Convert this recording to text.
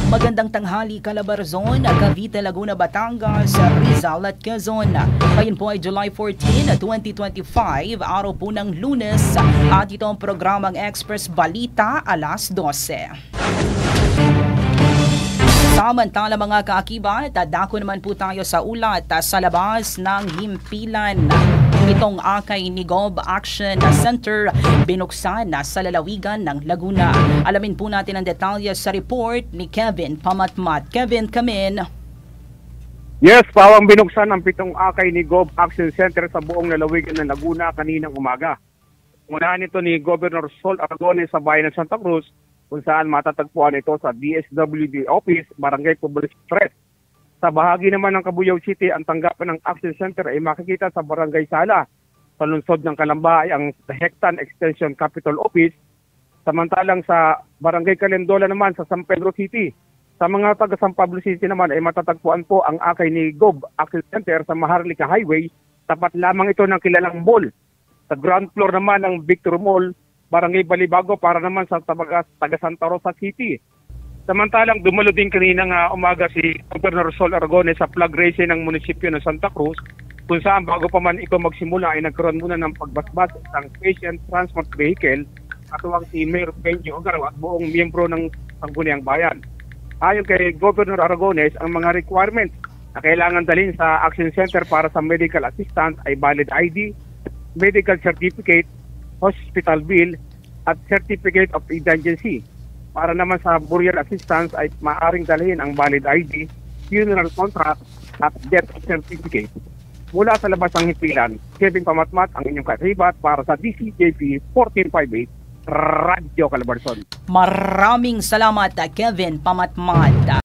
Magandang tanghali, Calabarzon, Cavite, Laguna, Batangas, Rizal at Quezon. Ngayon po ay July 14, 2025, araw po ng Lunes, at ito ang programang Express Balita, alas 12. Samantala mga kaakibat, dako naman po tayo sa ulat sa labas ng himpilan. Itong akay ni Gob Action Center binuksan sa lalawigan ng Laguna. Alamin po natin ang detalye sa report ni Kevin Pamatmat. Kevin, come in. Yes, pawang binuksan ang 7 akay ni Gob Action Center sa buong lalawigan ng Laguna kaninang umaga. Unahan ito ni Governor Sol Aragones sa bayan ng Santa Cruz, kung saan matatagpuan ito sa DSWD Office, Barangay Public Street. Sa bahagi naman ng Cabuyao City, ang tanggapan ng Action Center ay makikita sa Barangay Sala. Sa lungsod ng Calamba ay ang Hectan Extension Capital Office. Samantalang sa Barangay Calendola naman sa San Pedro City. Sa mga taga San Pablo City naman ay matatagpuan po ang akay ni Gob Action Center sa Maharlika Highway. Tapat lamang ito ng kilalang mall. Sa ground floor naman ng Victor Mall, Barangay Balibago para naman sa taga Santa Rosa City. Samantalang dumalo din kaninang umaga si Governor Sol Aragones sa flag raising ng munisipyo ng Santa Cruz, kung saan bago pa man ito magsimula ay nagkaroon muna ng pagbasbas ng patient transport vehicle at tuwang si Mayor Benjo Ogaro at buong miyembro ng Sangguniang Bayan. Ayon kay Governor Aragones, ang mga requirements na kailangan dalhin sa Action Center para sa medical assistance ay valid ID, medical certificate, hospital bill at certificate of indigency. Para naman sa burial assistance ay maaaring dalhin ang valid ID, funeral contract at death certificate. Mula sa labas ng himpilan, Kevin Pamatmat ang inyong kaibat para sa DCJP 1458 Radyo Calabarzon. Maraming salamat, Kevin Pamatmat.